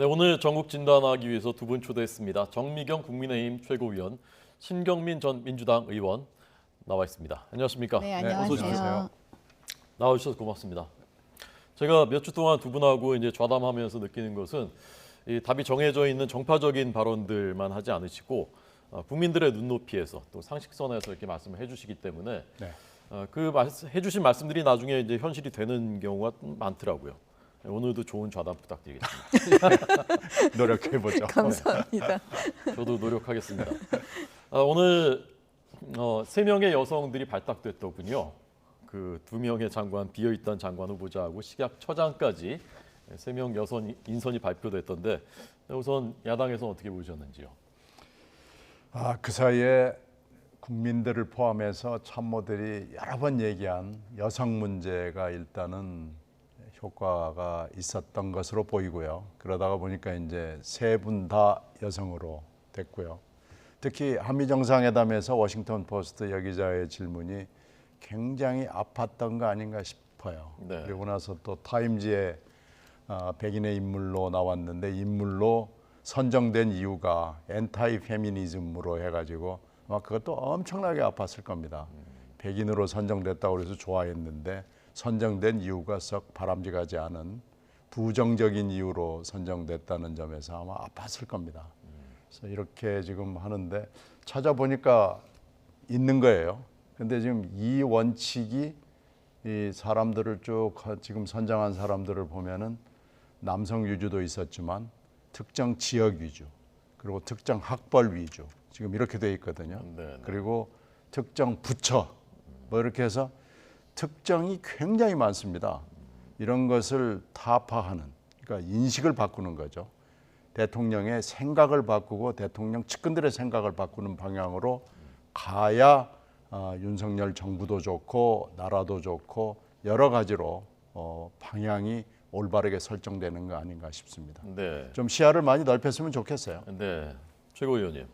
네, 오늘 전국 진단하기 위해서 두 분 초대했습니다. 정미경 국민의힘 최고위원, 신경민 전 민주당 의원 나와 있습니다. 안녕하십니까? 네, 안녕하세요. 어서 오십시오. 나와주셔서 고맙습니다. 제가 몇 주 동안 두 분하고 이제 좌담하면서 느끼는 것은 이 답이 정해져 있는 정파적인 발언들만 하지 않으시고 국민들의 눈높이에서 또 상식선에서 이렇게 말씀을 해주시기 때문에 해주신 말씀들이 나중에 이제 현실이 되는 경우가 많더라고요. 오늘도 좋은 좌담 부탁드리겠습니다. 노력해보죠. 감사합니다. 저도 노력하겠습니다. 오늘 3명의 여성들이 발탁됐더군요. 그 2명의 장관, 비어있던 장관 후보자하고 식약처장까지 3명 여성 인선이 발표됐던데 우선 야당에서는 어떻게 보셨는지요? 그 사이에 국민들을 포함해서 참모들이 여러 번 얘기한 여성 문제가 일단은 효과가 있었던 것으로 보이고요. 그러다가 보니까 이제 3분 다 여성으로 됐고요. 특히 한미 정상회담에서 워싱턴 포스트 여기자의 질문이 굉장히 아팠던 거 아닌가 싶어요. 네. 그리고 나서 또 타임지에 백인의 인물로 나왔는데 인물로 선정된 이유가 엔타이 페미니즘으로 해가지고 아마 그것도 엄청나게 아팠을 겁니다. 백인으로 선정됐다고 해서 좋아했는데 선정된 이유가 썩 바람직하지 않은 부정적인 이유로 선정됐다는 점에서 아마 아팠을 겁니다. 그래서 이렇게 지금 하는데 찾아보니까 있는 거예요. 근데 지금 이 원칙이 이 사람들을 쭉 지금 선정한 사람들을 보면은 남성 위주도 있었지만 특정 지역 위주 그리고 특정 학벌 위주 지금 이렇게 돼 있거든요. 네. 그리고 특정 부처 뭐 이렇게 해서 특정이 굉장히 많습니다. 이런 것을 타파하는 그러니까 인식을 바꾸는 거죠. 대통령의 생각을 바꾸고 대통령 측근들의 생각을 바꾸는 방향으로 가야 윤석열 정부도 좋고 나라도 좋고 여러 가지로 방향이 올바르게 설정되는 거 아닌가 싶습니다. 네. 좀 시야를 많이 넓혔으면 좋겠어요. 네. 최고위원님.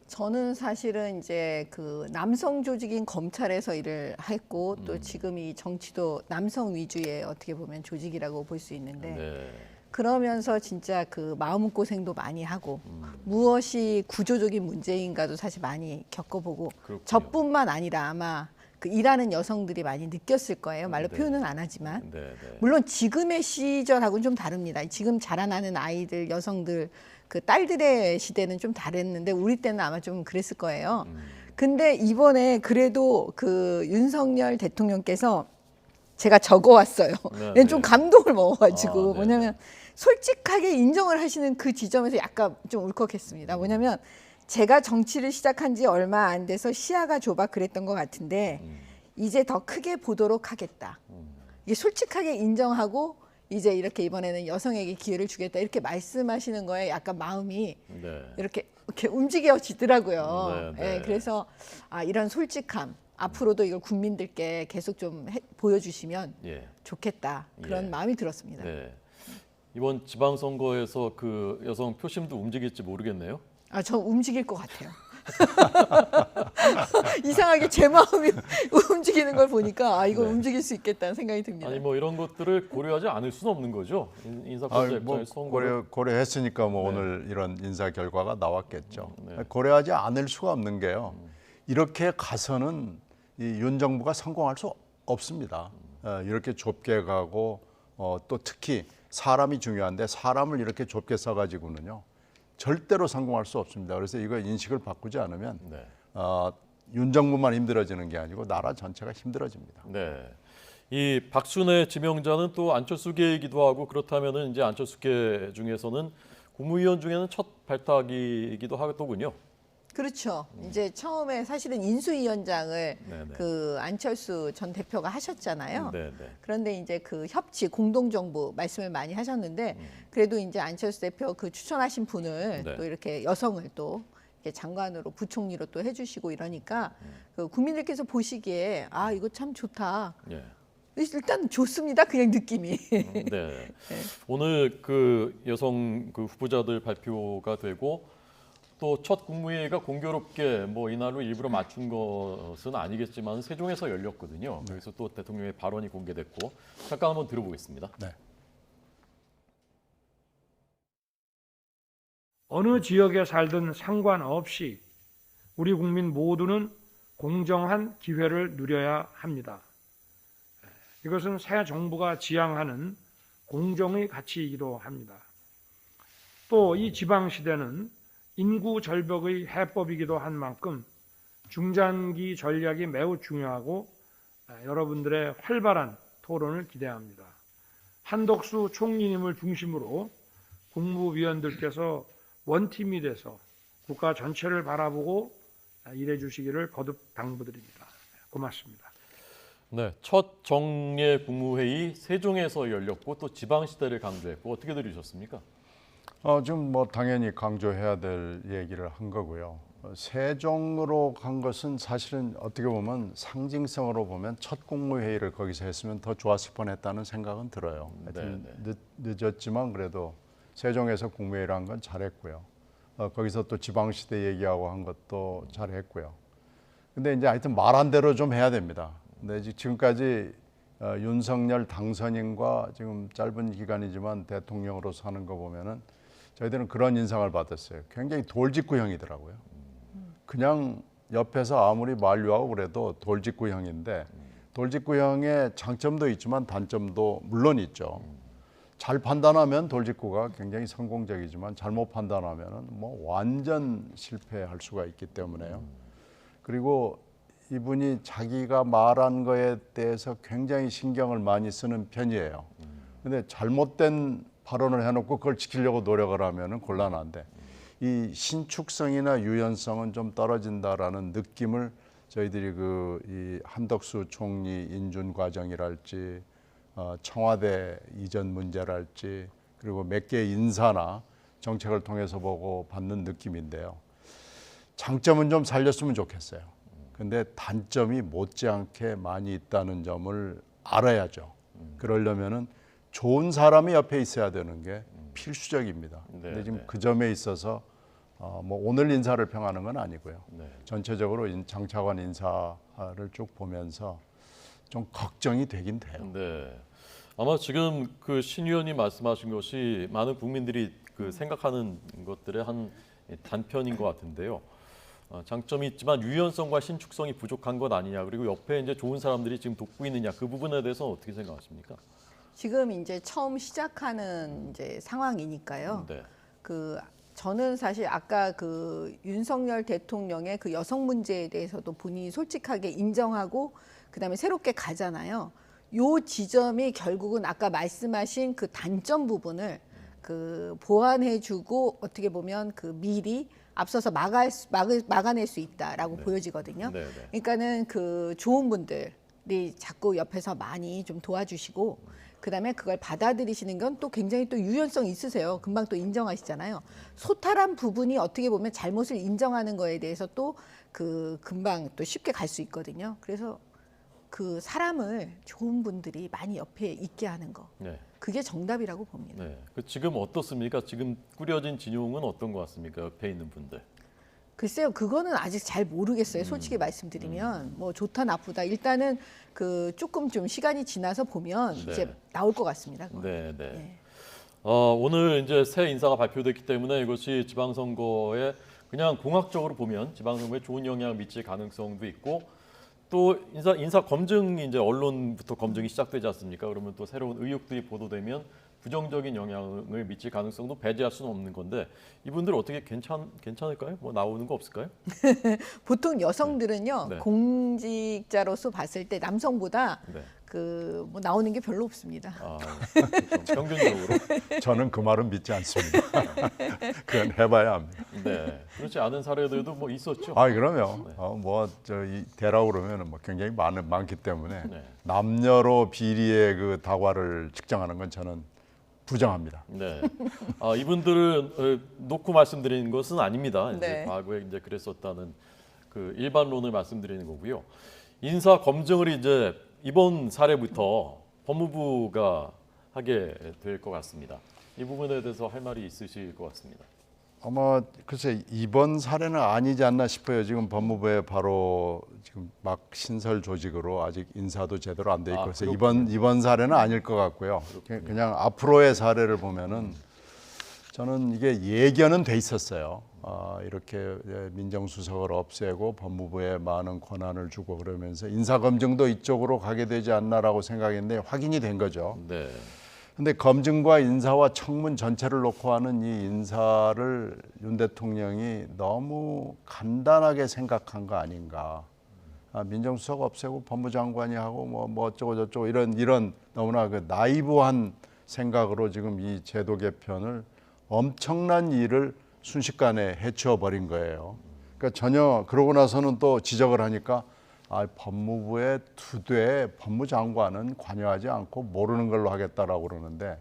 저는 사실은 이제 그 남성 조직인 검찰에서 일을 했고 또 지금 이 정치도 남성 위주의 어떻게 보면 조직이라고 볼 수 있는데 네. 그러면서 진짜 그 마음고생도 많이 하고 무엇이 구조적인 문제인가도 사실 많이 겪어보고 그렇군요. 저뿐만 아니라 아마 그 일하는 여성들이 많이 느꼈을 거예요. 말로 네. 표현은 안 하지만. 네. 네. 물론 지금의 시절하고는 좀 다릅니다. 지금 자라나는 아이들, 여성들, 그 딸들의 시대는 좀 다랬는데 우리 때는 아마 좀 그랬을 거예요. 근데 이번에 그래도 그 윤석열 대통령께서 제가 적어왔어요. 네, 좀 네. 감동을 먹어가지고 네, 뭐냐면 솔직하게 인정을 하시는 그 지점에서 약간 좀 울컥했습니다. 뭐냐면 제가 정치를 시작한 지 얼마 안 돼서 시야가 좁아 그랬던 것 같은데 이제 더 크게 보도록 하겠다. 이게 솔직하게 인정하고 이제 이렇게 이번에는 여성에게 기회를 주겠다 이렇게 말씀하시는 거에 약간 마음이 네. 이렇게 움직여지더라고요. 네, 네. 그래서 이런 솔직함 앞으로도 이걸 국민들께 계속 좀 보여주시면 예. 좋겠다 그런 예. 마음이 들었습니다. 네. 이번 지방선거에서 그 여성 표심도 움직일지 모르겠네요. 저 움직일 것 같아요. 이상하게 제 마음이 움직이는 걸 보니까 이거 네. 움직일 수 있겠다는 생각이 듭니다. 아니 뭐 이런 것들을 고려하지 않을 수는 없는 거죠. 인사권자 뭐 입장에서 선거를. 고려했으니까 뭐 네. 오늘 이런 인사 결과가 나왔겠죠. 네. 고려하지 않을 수가 없는 게요. 이렇게 가서는 이 윤 정부가 성공할 수 없습니다. 이렇게 좁게 가고 또 특히 사람이 중요한데 사람을 이렇게 좁게 써가지고는요 절대로 성공할 수 없습니다. 그래서 이거 인식을 바꾸지 않으면 네. 윤 정부만 힘들어지는 게 아니고 나라 전체가 힘들어집니다. 네. 이 박순애 지명자는 또 안철수계이기도 하고 그렇다면은 이제 안철수계 중에서는 국무위원 중에는 첫 발탁이기도 하더군요. 그렇죠. 이제 처음에 사실은 인수위원장을 네네. 그 안철수 전 대표가 하셨잖아요. 네네. 그런데 이제 그 협치 공동정부 말씀을 많이 하셨는데 그래도 이제 안철수 대표 그 추천하신 분을 네. 또 이렇게 여성을 또 이렇게 장관으로 부총리로 또 해주시고 이러니까 그 국민들께서 보시기에 이거 참 좋다. 예. 일단 좋습니다. 그냥 느낌이. 네. 오늘 그 여성 그 후보자들 발표가 되고 또 첫 국무회의가 공교롭게 뭐 이날로 일부러 맞춘 것은 아니겠지만 세종에서 열렸거든요. 그래서 또 대통령의 발언이 공개됐고 잠깐 한번 들어보겠습니다. 네. 어느 지역에 살든 상관없이 우리 국민 모두는 공정한 기회를 누려야 합니다. 이것은 새 정부가 지향하는 공정의 가치이기도 합니다. 또 이 지방시대는 인구 절벽의 해법이기도 한 만큼 중장기 전략이 매우 중요하고 여러분들의 활발한 토론을 기대합니다. 한덕수 총리님을 중심으로 국무위원들께서 원팀이 돼서 국가 전체를 바라보고 일해 주시기를 거듭 당부드립니다. 고맙습니다. 네, 첫 정례 국무회의 세종에서 열렸고 또 지방시대를 강조했고 어떻게 들으셨습니까? 지금 뭐 당연히 강조해야 될 얘기를 한 거고요. 세종으로 간 것은 사실은 어떻게 보면 상징성으로 보면 첫 국무회의를 거기서 했으면 더 좋았을 뻔했다는 생각은 들어요. 하여튼 늦었지만 그래도 세종에서 국무회의를 한 건 잘했고요. 거기서 또 지방시대 얘기하고 한 것도 잘했고요. 근데 이제 하여튼 말한 대로 좀 해야 됩니다. 근데 지금까지 윤석열 당선인과 지금 짧은 기간이지만 대통령으로서 하는 거 보면은 저희들은 그런 인상을 받았어요. 굉장히 돌직구형이더라고요. 그냥 옆에서 아무리 만류하고 그래도 돌직구형인데 돌직구형의 장점도 있지만 단점도 물론 있죠. 잘 판단하면 돌직구가 굉장히 성공적이지만 잘못 판단하면 뭐 완전 실패할 수가 있기 때문에요. 그리고 이분이 자기가 말한 거에 대해서 굉장히 신경을 많이 쓰는 편이에요. 근데 잘못된 발언을 해놓고 그걸 지키려고 노력을 하면은 곤란한데 이 신축성이나 유연성은 좀 떨어진다라는 느낌을 저희들이 이 한덕수 총리 인준 과정이랄지 청와대 이전 문제랄지 그리고 몇 개의 인사나 정책을 통해서 보고 받는 느낌인데요. 장점은 좀 살렸으면 좋겠어요. 근데 단점이 못지않게 많이 있다는 점을 알아야죠. 그러려면은 좋은 사람이 옆에 있어야 되는 게 필수적입니다. 근데 지금 그 점에 있어서 뭐 오늘 인사를 평하는 건 아니고요. 전체적으로 장차관 인사를 쭉 보면서 좀 걱정이 되긴 돼요. 네. 아마 지금 그 신 의원님 말씀하신 것이 많은 국민들이 그 생각하는 것들의 한 단편인 것 같은데요. 장점이 있지만 유연성과 신축성이 부족한 것 아니냐, 그리고 옆에 이제 좋은 사람들이 지금 돕고 있느냐, 그 부분에 대해서 어떻게 생각하십니까? 지금 이제 처음 시작하는 이제 상황이니까요. 네. 저는 사실 아까 그 윤석열 대통령의 그 여성 문제에 대해서도 본인이 솔직하게 인정하고 그다음에 새롭게 가잖아요. 요 지점이 결국은 아까 말씀하신 그 단점 부분을 보완해주고 어떻게 보면 미리 앞서서 막아낼 수 있다라고 보여지거든요. 그러니까는 그 좋은 분들이 자꾸 옆에서 많이 좀 도와주시고 그다음에 그걸 받아들이시는 건 또 굉장히 또 유연성 있으세요. 금방 또 인정하시잖아요. 소탈한 부분이 어떻게 보면 잘못을 인정하는 거에 대해서 또 금방 또 쉽게 갈 수 있거든요. 그래서 그 사람을 좋은 분들이 많이 옆에 있게 하는 거. 그게 정답이라고 봅니다. 네. 지금 어떻습니까? 지금 꾸려진 진용은 어떤 것 같습니까? 옆에 있는 분들. 글쎄요, 그거는 아직 잘 모르겠어요. 솔직히 말씀드리면 뭐 좋다 나쁘다. 일단은 조금 좀 시간이 지나서 보면 이제 나올 것 같습니다. 네. 오늘 이제 새 인사가 발표됐기 때문에 이것이 지방선거에 그냥 공학적으로 보면 지방선거에 좋은 영향을 미칠 가능성도 있고 또 인사 검증이 이제 언론부터 검증이 시작되지 않습니까? 그러면 또 새로운 의혹들이 보도되면 부정적인 영향을 미칠 가능성도 배제할 수는 없는 건데 이분들 어떻게 괜찮을까요? 뭐 나오는 거 없을까요? 보통 여성들은요 공직자로서 봤을 때 남성보다 네. 뭐 나오는 게 별로 없습니다. 평균적으로. 저는 그 말은 믿지 않습니다. 그건 해봐야 합니다. 네, 그렇지 않은 사례들도 뭐 있었죠. 그럼요. 이 대라고 그러면 뭐 굉장히 많기 때문에 남녀로 비리의 그 다과를 측정하는 건 저는 부정합니다. 네. 이분들은 놓고 말씀드리는 것은 아닙니다. 이제 과거에 이제 그랬었다는 그 일반론을 말씀드리는 거고요. 인사 검증을 이제 이번 사례부터 법무부가 하게 될 것 같습니다. 이 부분에 대해서 할 말이 있으실 것 같습니다. 아마 글쎄 이번 사례는 아니지 않나 싶어요. 지금 법무부에 바로 지금 막 신설 조직으로 아직 인사도 제대로 안 돼 있고 그래서 이번 사례는 아닐 것 같고요. 그냥 앞으로의 사례를 보면은 저는 이게 예견은 돼 있었어요. 이렇게 민정수석을 없애고 법무부에 많은 권한을 주고 그러면서 인사검증도 이쪽으로 가게 되지 않나라고 생각했는데 확인이 된 거죠. 네. 근데 검증과 인사와 청문 전체를 놓고 하는 이 인사를 윤 대통령이 너무 간단하게 생각한 거 아닌가. 민정수석 없애고 법무장관이 하고 뭐 어쩌고 저쩌고 이런 너무나 그 나이브한 생각으로 지금 이 제도 개편을 엄청난 일을 순식간에 해치워 버린 거예요. 그러니까 전혀 그러고 나서는 또 지적을 하니까 법무부의 투대 법무장관은 관여하지 않고 모르는 걸로 하겠다라고 그러는데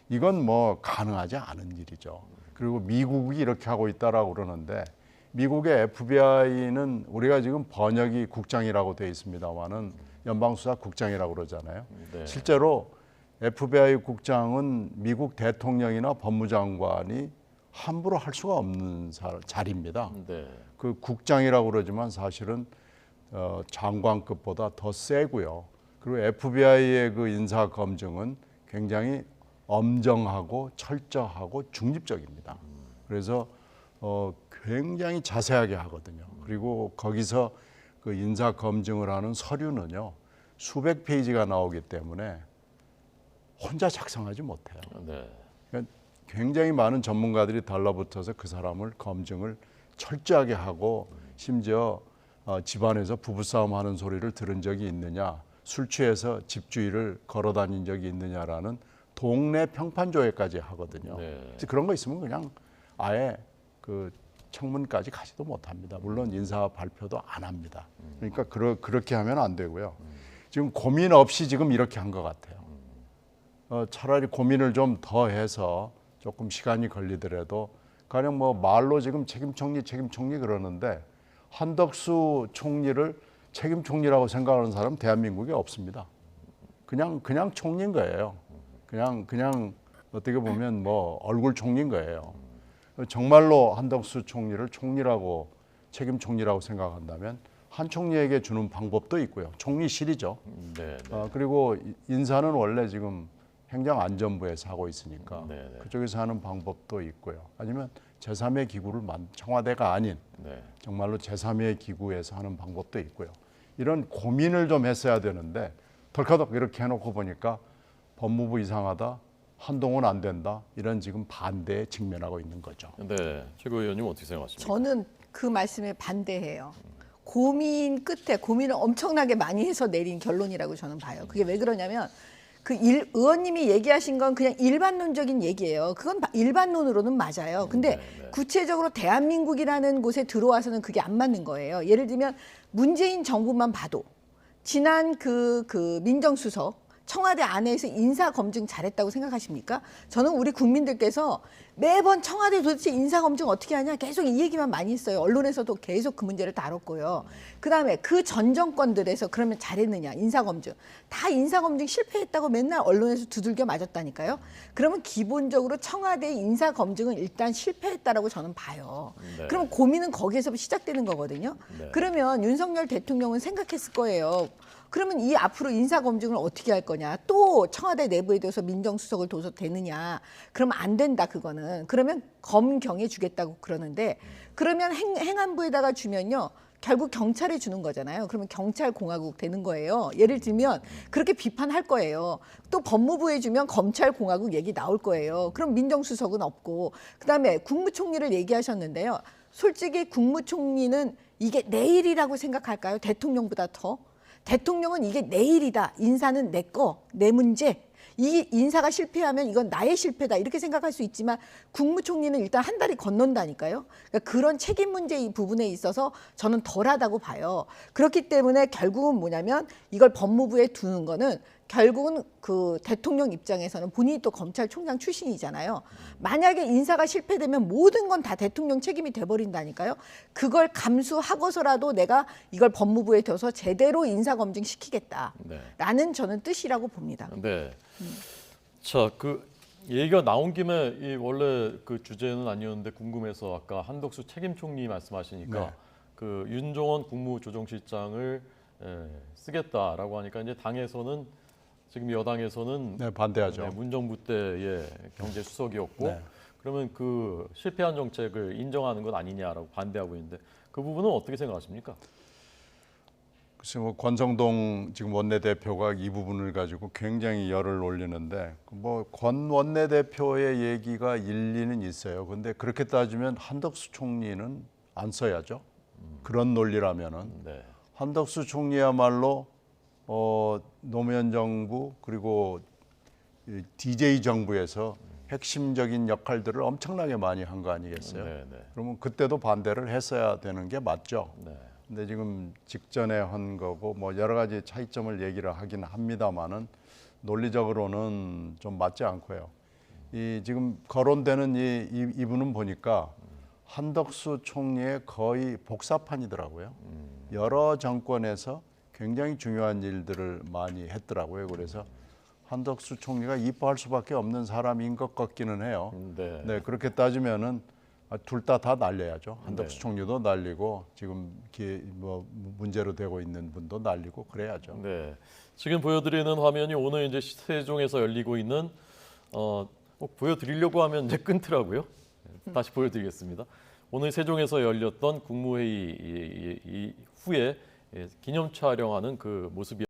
이건 뭐 가능하지 않은 일이죠. 그리고 미국이 이렇게 하고 있다라고 그러는데 미국의 FBI는 우리가 지금 번역이 국장이라고 되어 있습니다만은 연방수사국장이라고 그러잖아요. 네. 실제로 FBI 국장은 미국 대통령이나 법무장관이 함부로 할 수가 없는 자리입니다. 네. 그 국장이라고 그러지만 사실은 장관급보다 더 세고요. 그리고 FBI의 그 인사 검증은 굉장히 엄정하고 철저하고 중립적입니다. 그래서 굉장히 자세하게 하거든요. 그리고 거기서 그 인사 검증을 하는 서류는요 수백 페이지가 나오기 때문에 혼자 작성하지 못해요. 네. 그러니까 굉장히 많은 전문가들이 달라붙어서 그 사람을 검증을 철저하게 하고 심지어 집안에서 부부싸움 하는 소리를 들은 적이 있느냐, 술 취해서 집주위를 걸어다닌 적이 있느냐라는 동네 평판조회까지 하거든요. 네. 그래서 그런 거 있으면 그냥 아예 그 청문까지 가지도 못합니다. 물론 인사 발표도 안 합니다. 그러니까 그렇게 하면 안 되고요. 지금 고민 없이 지금 이렇게 한 것 같아요. 차라리 고민을 좀 더 해서 조금 시간이 걸리더라도 가령 뭐 말로 지금 책임총리 그러는데 한덕수 총리를 책임총리라고 생각하는 사람 대한민국에 없습니다. 그냥 총리인 거예요. 그냥 어떻게 보면 뭐 얼굴 총리인 거예요. 정말로 한덕수 총리를 총리라고 책임총리라고 생각한다면 한 총리에게 주는 방법도 있고요. 총리실이죠. 네. 네. 그리고 인사는 원래 지금 행정안전부에서 하고 있으니까 네, 네. 그쪽에서 하는 방법도 있고요. 아니면 제3의 기구를 청와대가 아닌 네. 정말로 제3의 기구에서 하는 방법도 있고요. 이런 고민을 좀 했어야 되는데 덜커덕 이렇게 해놓고 보니까 법무부 이상하다, 한동훈 안 된다 이런 지금 반대에 직면하고 있는 거죠. 네. 최고위원님 어떻게 생각하십니까? 저는 그 말씀에 반대해요. 고민 끝에 고민을 엄청나게 많이 해서 내린 결론이라고 저는 봐요. 그게 왜 그러냐면 의원님이 얘기하신 건 그냥 일반론적인 얘기예요. 그건 일반론으로는 맞아요. 근데 구체적으로 대한민국이라는 곳에 들어와서는 그게 안 맞는 거예요. 예를 들면 문재인 정부만 봐도 지난 그 민정수석 청와대 안에서 인사 검증 잘했다고 생각하십니까? 저는 우리 국민들께서 매번 청와대 도대체 인사 검증 어떻게 하냐 계속 이 얘기만 많이 했어요. 언론에서도 계속 그 문제를 다뤘고요. 그다음에 그 전 정권들에서 그러면 잘했느냐 인사 검증 다 인사 검증 실패했다고 맨날 언론에서 두들겨 맞았다니까요. 그러면 기본적으로 청와대 인사 검증은 일단 실패했다라고 저는 봐요. 네. 그럼 고민은 거기에서 시작되는 거거든요. 네. 그러면 윤석열 대통령은 생각했을 거예요. 그러면 이 앞으로 인사검증을 어떻게 할 거냐. 또 청와대 내부에 대해서 민정수석을 둬서 되느냐. 그러면 안 된다 그거는. 그러면 검경에 주겠다고 그러는데 그러면 행안부에다가 주면요. 결국 경찰에 주는 거잖아요. 그러면 경찰공화국 되는 거예요. 예를 들면 그렇게 비판할 거예요. 또 법무부에 주면 검찰공화국 얘기 나올 거예요. 그럼 민정수석은 없고. 그다음에 국무총리를 얘기하셨는데요. 솔직히 국무총리는 이게 내일이라고 생각할까요? 대통령보다 더? 대통령은 이게 내일이다. 인사는 내 거, 내 문제. 이 인사가 실패하면 이건 나의 실패다. 이렇게 생각할 수 있지만 국무총리는 일단 한 달이 건넌다니까요. 그러니까 그런 책임 문제 이 부분에 있어서 저는 덜하다고 봐요. 그렇기 때문에 결국은 뭐냐면 이걸 법무부에 두는 거는 결국은 그 대통령 입장에서는 본인이 또 검찰총장 출신이잖아요. 만약에 인사가 실패되면 모든 건 다 대통령 책임이 돼버린다니까요. 그걸 감수하고서라도 내가 이걸 법무부에 둬서 제대로 인사검증 시키겠다라는 저는 뜻이라고 봅니다. 네. 자, 그 얘기가 나온 김에 이 원래 그 주제는 아니었는데 궁금해서 아까 한덕수 책임총리 말씀하시니까 네. 그 윤종원 국무조정실장을 쓰겠다라고 하니까 이제 당에서는 지금 여당에서는 네, 반대하죠. 문정부 때의 경제수석이었고 네. 그러면 그 실패한 정책을 인정하는 것 아니냐라고 반대하고 있는데 그 부분은 어떻게 생각하십니까? 글쎄 뭐 권성동 지금 원내대표가 이 부분을 가지고 굉장히 열을 올리는데 뭐 권 원내대표의 얘기가 일리는 있어요. 근데 그렇게 따지면 한덕수 총리는 안 써야죠. 그런 논리라면은 네. 한덕수 총리야말로 노무현 정부 그리고 이 DJ 정부에서 핵심적인 역할들을 엄청나게 많이 한 거 아니겠어요? 네, 네. 그러면 그때도 반대를 했어야 되는 게 맞죠. 네. 근데 지금 직전에 한 거고 뭐 여러 가지 차이점을 얘기를 하긴 합니다만은 논리적으로는 좀 맞지 않고요. 이 지금 거론되는 이분은 보니까 한덕수 총리의 거의 복사판이더라고요. 여러 정권에서 굉장히 중요한 일들을 많이 했더라고요. 그래서 한덕수 총리가 이뻐할 수밖에 없는 사람인 것 같기는 해요. 네. 네, 그렇게 따지면은 둘 다 날려야죠. 한덕수 네. 총리도 날리고 지금 뭐 문제로 되고 있는 분도 날리고 그래야죠. 네. 지금 보여드리는 화면이 오늘 이제 세종에서 열리고 있는 꼭 보여드리려고 하면 이제 끊더라고요. 다시 보여드리겠습니다. 오늘 세종에서 열렸던 국무회의 후에 기념 촬영하는 그 모습이.